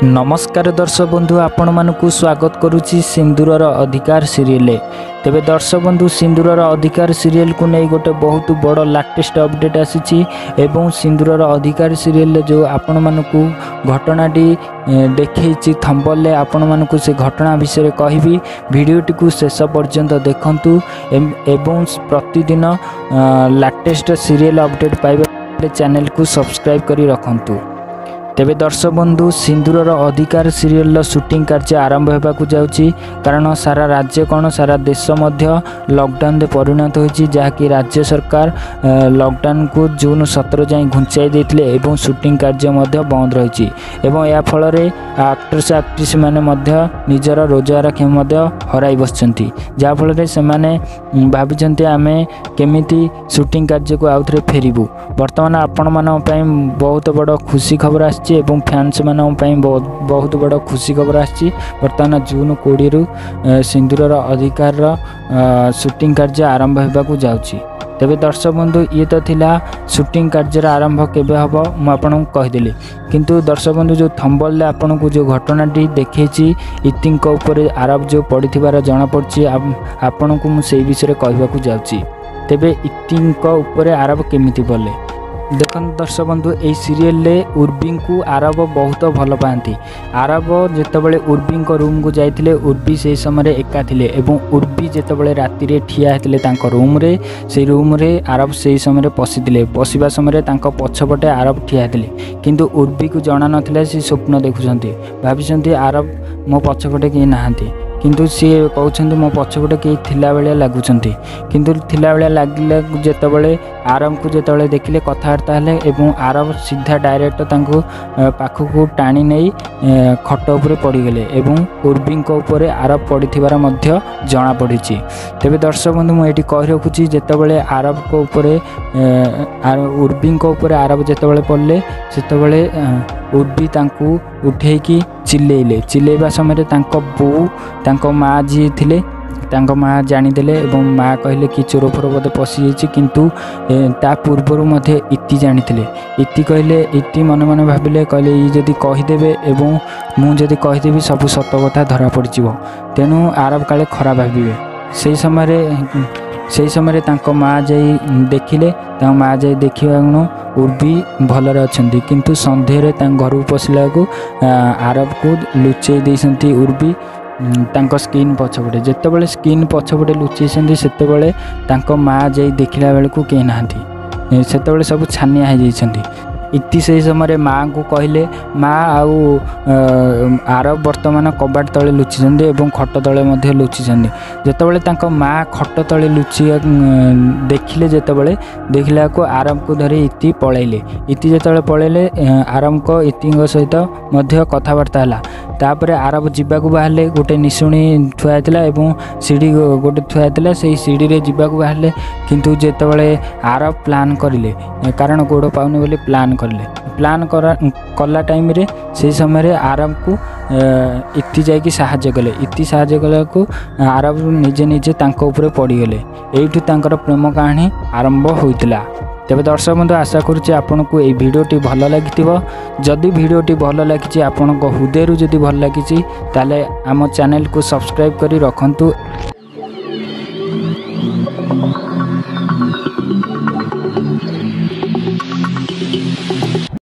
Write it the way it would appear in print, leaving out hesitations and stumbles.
नमस्कार दर्शक बंधु आपण मानकु स्वागत करुच्ची सिंदूरर अधिकार सीरियल। तेबे दर्शक बंधु सिंदूरर अधिकार सीरियल को नहीं गोटे बहुत बड़ लेटेस्ट अपडेट आसी एवं सिंदूरर अधिकार सीरियल जो आपण मानकु घटनाटी देखी थंबल आपण मानकु से घटना विषय कहबी। वीडियोटी को शेष पर्यंत देखंतु एवं प्रतिदिन लेटेस्ट सीरियल अपडेट पाइबा चैनल को सब्सक्राइब करी रखंतु। तेबे दर्शक बंधु सिंदूरर अधिकार सीरियल शूटिंग कार्य आरंभ होगा जाउची कारण सारा राज्य कौन सारा देश मध्य लॉकडाउन रे परिणत होची जहाँकि राज्य सरकार लॉकडाउन को जून 17 जाए घुंचाई देथिले एवं शूटिंग कार्य मध्य बंद रही एवं या फल रे एक्ट्रेस एक्ट्रेस माने मध्य निजर रोजगार क्षेम मध्य हराई बसचंती जहाँ फल रे से माने भाबिचंती आमे केमिति शूटिंग कार्य को आउथरे फेरिबु। वर्तमान आपण मानन पई बहुत बड़ खुशी खबर एवं फैंस मानन पई बहुत बड़ खुशी खबर आछि। वर्तमान जून 20 रु सिंदूरर अधिकार शूटिंग कार्य आरंभ होगा जाउची। तेबे दर्शक बंधु ये तो थिला शूटिंग कार्य आरंभ केबे हबो मु आपन कहिदेली किंतु दर्शक बंधु जो थंबल ले आपन को जो घटनाटी देखैची इतिंक ऊपर आरोप जो पड़िथिबार जणा पड़ची आपन को मु सेही विषय कहबा को जाउची। तेबे इतिंक ऊपर आरोप केमिति पड़ले देखन दर्शक बंधु ए सीरियल ले उर्बी को आरब बहुत भल पाती। आरब जितेबाला उर्बी रूम को जाइए उर्बी से समय एका थिले एवं उर्बी जितेबाला राति रे ठिया होते रूम रे से रूम रे आरब से समय पशिले पशिबा समय पछपटे आरब ठिया होते किंतु उर्बी को जना नाला सी स्वप्न देखुंत भाई आरब मो पछपटे कहीं नहांती किंतु सी कहते मो पछपटे कहीं थिला बेले लगुंट किंतु थिला बेले लगिला जितेबाला आरब को जितेबाला देखिले कथबार्ता हेले एवं आरब सीधा डायरेक्ट तांको पाखक टाणी नहीं खट उपरे पड़गले एवं उर्बी उपर आरब पड़िथिबार मध्य जना पड़ी। तेबे दर्शक बंधु मुझे कही रखुची जितेबाला आरब को उपरे उर्बी उपर आरब जितेबाला पड़े सेतेबाला उर्बी तांको उठेकी चिल्लेबा समय बो माँ जी थिले माँ जानीदेले एवं माँ कहले कि चोर फोर बोधे पशि जाइए किंतु ता पूर्वर मध्य इति जानीथिले इति कहले इति मन मन भाविले कहले ये जदि कहीदेवे एवं मु जदि कहीदेवी सब सत कथा धरा पड़जिवो तेणु आरब काले खराब भाविबे। से समय तांको माँ जाई देखिले माँ जाई देखा उर्बी भलरे अच्छंती किंतु संध्यारे घर को पशिला को आरब को लुचई देइसंती उर्बी तांको स्किन पछपटे जितेबाला स्किन पछपटे लुचेइसंती सेतेबाला तांको माँ जाई देखिला बेले को केही नाहांती सेतेबाला सब छानिया हो जाइछंती। इति से समय माँ को कहले माँ आउ आरब वर्तमान कबाट तले लुचिछंती एवं खट तले मध्य लुचिछंती जेतेबाला तांको माँ खट तले लुचि देखिले जेतेबाला देखिला को आरब को धरे इति पळैले इति जेतेबाला पळैले आरब को इतिंग सहित मध्य कथबार्ता हला तापरे आरब जीवाक बाहरले गोटे निशुणी थुआ होता एवं सीढ़ी गोटे थुआ होता से सीढ़ी रे जीवाक बाहरले किंतु जेतेबाला आरब प्लान करिले कारण गोड़ पाउनी बोली प्लान कला टाइम रे से समय आरब को इति जाइए साहाଯ୍य कले इति साहाଯ୍य कला को आरब निजे निजे तांको ऊपर पड़गले एठू तांकर प्रेम कहानी आरंभ होइतिला। तेबे दर्शक बंधु आशा करुच्चे आपन को ये वीडियोटी भल लगी जदि वीडियोटी भल लगी आपण हृदय जदि भल लगी ताले आम चैनल को सब्सक्राइब करी रखंतु।